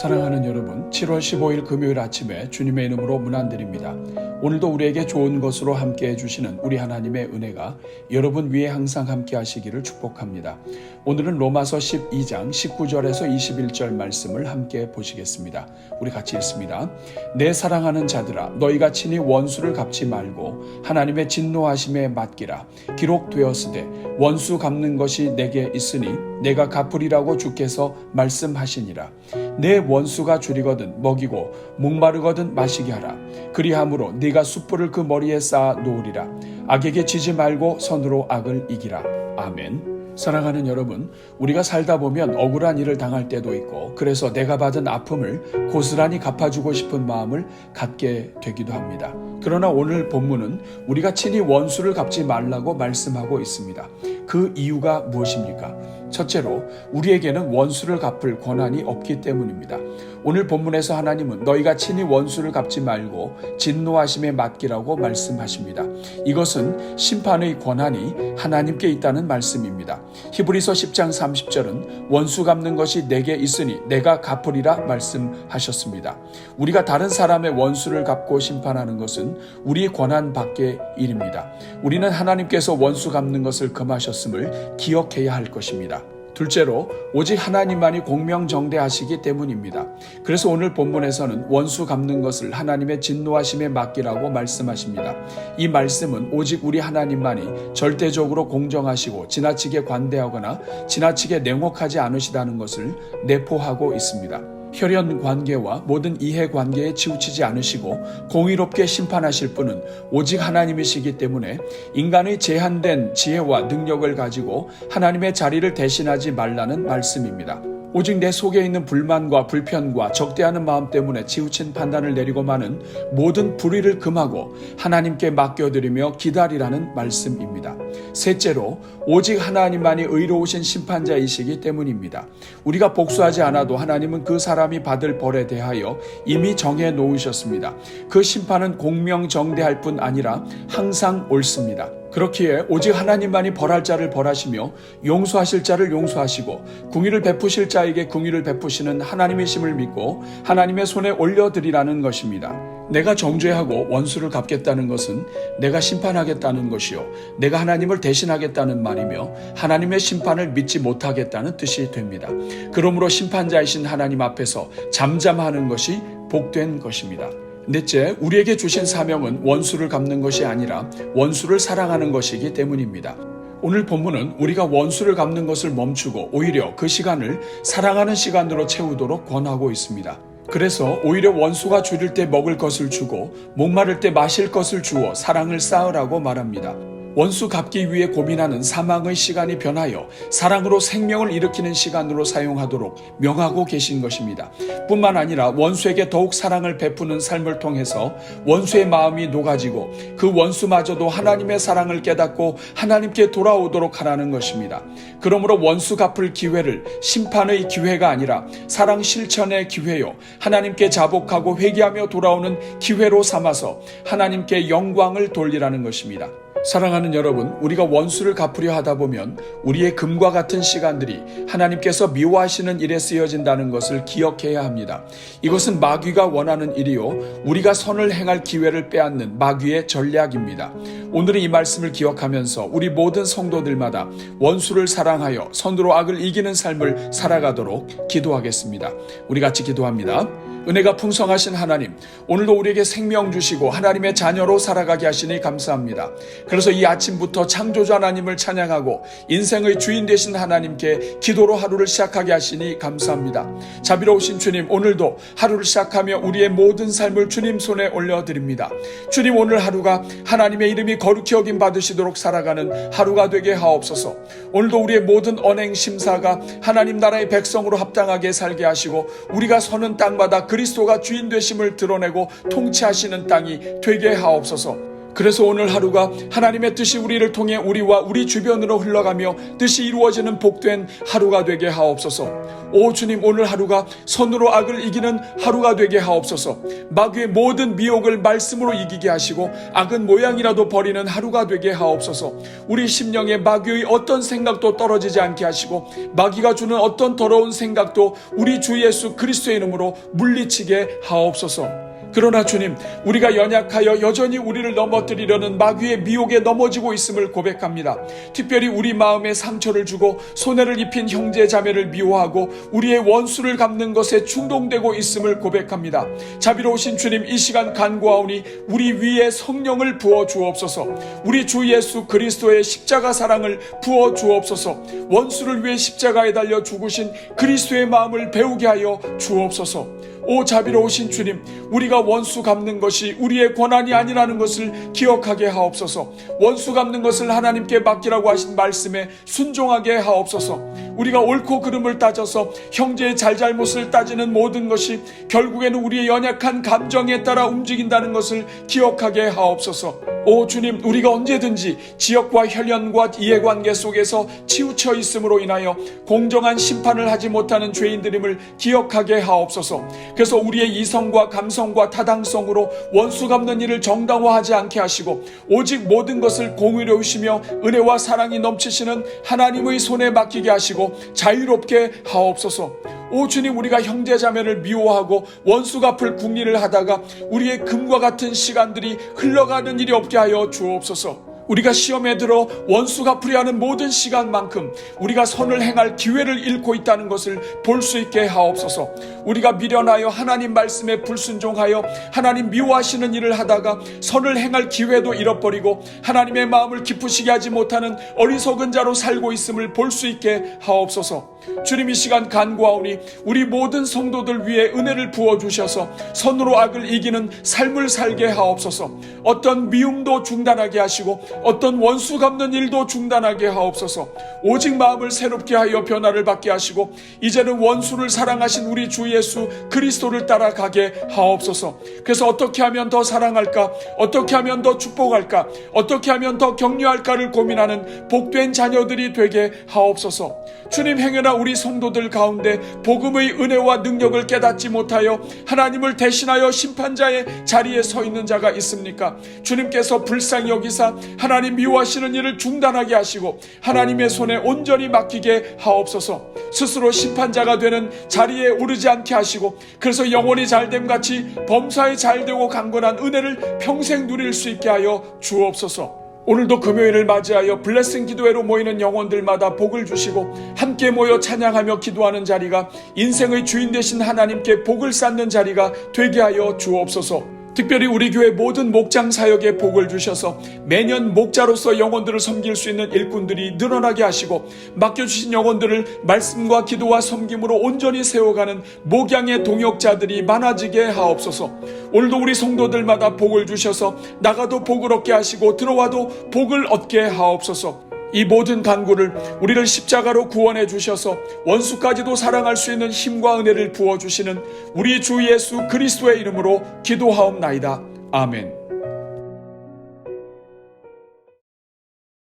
사랑하는 여러분, 7월 15일 금요일 아침에 주님의 이름으로 문안드립니다. 오늘도 우리에게 좋은 것으로 함께 해주시는 우리 하나님의 은혜가 여러분 위에 항상 함께 하시기를 축복합니다. 오늘은 로마서 12장 19절에서 21절 말씀을 함께 보시겠습니다. 우리 같이 읽습니다. 내 사랑하는 자들아, 너희가 친히 원수를 갚지 말고 하나님의 진노하심에 맡기라. 기록되었으되 원수 갚는 것이 내게 있으니 내가 갚으리라고 주께서 말씀하시니라. 내 원수가 줄이거든 먹이고 목마르거든 마시게 하라. 그리함으로 네가 숯불을 그 머리에 쌓아 놓으리라. 악에게 지지 말고 선으로 악을 이기라. 아멘. 사랑하는 여러분, 우리가 살다 보면 억울한 일을 당할 때도 있고 그래서 내가 받은 아픔을 고스란히 갚아주고 싶은 마음을 갖게 되기도 합니다. 그러나 오늘 본문은 우리가 친히 원수를 갚지 말라고 말씀하고 있습니다. 그 이유가 무엇입니까? 첫째로 우리에게는 원수를 갚을 권한이 없기 때문입니다. 오늘 본문에서 하나님은 너희가 친히 원수를 갚지 말고 진노하심에 맡기라고 말씀하십니다. 이것은 심판의 권한이 하나님께 있다는 말씀입니다. 히브리서 10장 30절은 원수 갚는 것이 내게 있으니 내가 갚으리라 말씀하셨습니다. 우리가 다른 사람의 원수를 갚고 심판하는 것은 우리의 권한 밖의 일입니다. 우리는 하나님께서 원수 갚는 것을 금하셨음을 기억해야 할 것입니다. 둘째로 오직 하나님만이 공명정대하시기 때문입니다. 그래서 오늘 본문에서는 원수 갚는 것을 하나님의 진노하심에 맡기라고 말씀하십니다. 이 말씀은 오직 우리 하나님만이 절대적으로 공정하시고 지나치게 관대하거나 지나치게 냉혹하지 않으시다는 것을 내포하고 있습니다. 혈연 관계와 모든 이해 관계에 치우치지 않으시고 공의롭게 심판하실 분은 오직 하나님이시기 때문에 인간의 제한된 지혜와 능력을 가지고 하나님의 자리를 대신하지 말라는 말씀입니다. 오직 내 속에 있는 불만과 불편과 적대하는 마음 때문에 치우친 판단을 내리고 마는 모든 불의를 금하고 하나님께 맡겨드리며 기다리라는 말씀입니다. 셋째로 오직 하나님만이 의로우신 심판자이시기 때문입니다. 우리가 복수하지 않아도 하나님은 그 사람이 받을 벌에 대하여 이미 정해 놓으셨습니다. 그 심판은 공명정대할 뿐 아니라 항상 옳습니다. 그렇기에 오직 하나님만이 벌할 자를 벌하시며 용서하실 자를 용서하시고 궁의를 베푸실 자에게 궁의를 베푸시는 하나님이심을 믿고 하나님의 손에 올려드리라는 것입니다. 내가 정죄하고 원수를 갚겠다는 것은 내가 심판하겠다는 것이요 내가 하나님을 대신하겠다는 말이며 하나님의 심판을 믿지 못하겠다는 뜻이 됩니다. 그러므로 심판자이신 하나님 앞에서 잠잠하는 것이 복된 것입니다. 넷째, 우리에게 주신 사명은 원수를 갚는 것이 아니라 원수를 사랑하는 것이기 때문입니다. 오늘 본문은 우리가 원수를 갚는 것을 멈추고 오히려 그 시간을 사랑하는 시간으로 채우도록 권하고 있습니다. 그래서 오히려 원수가 줄일 때 먹을 것을 주고 목마를 때 마실 것을 주어 사랑을 쌓으라고 말합니다. 원수 갚기 위해 고민하는 사망의 시간이 변하여 사랑으로 생명을 일으키는 시간으로 사용하도록 명하고 계신 것입니다. 뿐만 아니라 원수에게 더욱 사랑을 베푸는 삶을 통해서 원수의 마음이 녹아지고 그 원수마저도 하나님의 사랑을 깨닫고 하나님께 돌아오도록 하라는 것입니다. 그러므로 원수 갚을 기회를 심판의 기회가 아니라 사랑 실천의 기회요 하나님께 자복하고 회개하며 돌아오는 기회로 삼아서 하나님께 영광을 돌리라는 것입니다. 사랑하는 여러분, 우리가 원수를 갚으려 하다 보면 우리의 금과 같은 시간들이 하나님께서 미워하시는 일에 쓰여진다는 것을 기억해야 합니다. 이것은 마귀가 원하는 일이요 우리가 선을 행할 기회를 빼앗는 마귀의 전략입니다. 오늘은 이 말씀을 기억하면서 우리 모든 성도들마다 원수를 사랑하여 선으로 악을 이기는 삶을 살아가도록 기도하겠습니다. 우리 같이 기도합니다. 은혜가 풍성하신 하나님, 오늘도 우리에게 생명 주시고 하나님의 자녀로 살아가게 하시니 감사합니다. 그래서 이 아침부터 창조주 하나님을 찬양하고 인생의 주인 되신 하나님께 기도로 하루를 시작하게 하시니 감사합니다. 자비로우신 주님, 오늘도 하루를 시작하며 우리의 모든 삶을 주님 손에 올려드립니다. 주님, 오늘 하루가 하나님의 이름이 거룩히 여김 받으시도록 살아가는 하루가 되게 하옵소서. 오늘도 우리의 모든 언행 심사가 하나님 나라의 백성으로 합당하게 살게 하시고 우리가 서는 땅마다 그리스도가 주인 되심을 드러내고 통치하시는 땅이 되게 하옵소서. 그래서 오늘 하루가 하나님의 뜻이 우리를 통해 우리와 우리 주변으로 흘러가며 뜻이 이루어지는 복된 하루가 되게 하옵소서. 오 주님, 오늘 하루가 선으로 악을 이기는 하루가 되게 하옵소서. 마귀의 모든 미혹을 말씀으로 이기게 하시고 악은 모양이라도 버리는 하루가 되게 하옵소서. 우리 심령에 마귀의 어떤 생각도 떨어지지 않게 하시고 마귀가 주는 어떤 더러운 생각도 우리 주 예수 그리스도의 이름으로 물리치게 하옵소서. 그러나 주님, 우리가 연약하여 여전히 우리를 넘어뜨리려는 마귀의 미혹에 넘어지고 있음을 고백합니다. 특별히 우리 마음에 상처를 주고 손해를 입힌 형제 자매를 미워하고 우리의 원수를 갚는 것에 충동되고 있음을 고백합니다. 자비로우신 주님, 이 시간 간구하오니 우리 위에 성령을 부어 주옵소서. 우리 주 예수 그리스도의 십자가 사랑을 부어 주옵소서. 원수를 위해 십자가에 달려 죽으신 그리스도의 마음을 배우게 하여 주옵소서. 오 자비로우신 주님, 우리가 원수 갚는 것이 우리의 권한이 아니라는 것을 기억하게 하옵소서. 원수 갚는 것을 하나님께 맡기라고 하신 말씀에 순종하게 하옵소서. 우리가 옳고 그름을 따져서 형제의 잘잘못을 따지는 모든 것이 결국에는 우리의 연약한 감정에 따라 움직인다는 것을 기억하게 하옵소서. 오 주님, 우리가 언제든지 지역과 혈연과 이해관계 속에서 치우쳐 있음으로 인하여 공정한 심판을 하지 못하는 죄인들임을 기억하게 하옵소서. 그래서 우리의 이성과 감성과 타당성으로 원수 갚는 일을 정당화하지 않게 하시고 오직 모든 것을 공의로우시며 은혜와 사랑이 넘치시는 하나님의 손에 맡기게 하시고 자유롭게 하옵소서. 오 주님, 우리가 형제자매를 미워하고 원수 갚을 궁리를 하다가 우리의 금과 같은 시간들이 흘러가는 일이 없게 하여 주옵소서. 우리가 시험에 들어 원수 갚으려 하는 모든 시간만큼 우리가 선을 행할 기회를 잃고 있다는 것을 볼 수 있게 하옵소서. 우리가 미련하여 하나님 말씀에 불순종하여 하나님 미워하시는 일을 하다가 선을 행할 기회도 잃어버리고 하나님의 마음을 기쁘시게 하지 못하는 어리석은 자로 살고 있음을 볼 수 있게 하옵소서. 주님, 이 시간 간구하오니 우리 모든 성도들 위해 은혜를 부어주셔서 선으로 악을 이기는 삶을 살게 하옵소서. 어떤 미움도 중단하게 하시고 어떤 원수 갚는 일도 중단하게 하옵소서. 오직 마음을 새롭게 하여 변화를 받게 하시고 이제는 원수를 사랑하신 우리 주 예수 그리스도를 따라가게 하옵소서. 그래서 어떻게 하면 더 사랑할까, 어떻게 하면 더 축복할까, 어떻게 하면 더 격려할까를 고민하는 복된 자녀들이 되게 하옵소서. 주님, 행여나 우리 성도들 가운데 복음의 은혜와 능력을 깨닫지 못하여 하나님을 대신하여 심판자의 자리에 서 있는 자가 있습니까? 주님께서 불쌍히 여기사 하나님 미워하시는 일을 중단하게 하시고 하나님의 손에 온전히 맡기게 하옵소서. 스스로 심판자가 되는 자리에 오르지 않게 하시고 그래서 영원히 잘됨같이 범사에 잘되고 강건한 은혜를 평생 누릴 수 있게 하여 주옵소서. 오늘도 금요일을 맞이하여 블레싱 기도회로 모이는 영혼들마다 복을 주시고 함께 모여 찬양하며 기도하는 자리가 인생의 주인 되신 하나님께 복을 쌓는 자리가 되게 하여 주옵소서. 특별히 우리 교회 모든 목장 사역에 복을 주셔서 매년 목자로서 영혼들을 섬길 수 있는 일꾼들이 늘어나게 하시고 맡겨주신 영혼들을 말씀과 기도와 섬김으로 온전히 세워가는 목양의 동역자들이 많아지게 하옵소서. 오늘도 우리 성도들마다 복을 주셔서 나가도 복을 얻게 하시고 들어와도 복을 얻게 하옵소서. 이 모든 간구를 우리를 십자가로 구원해 주셔서 원수까지도 사랑할 수 있는 힘과 은혜를 부어주시는 우리 주 예수 그리스도의 이름으로 기도하옵나이다. 아멘.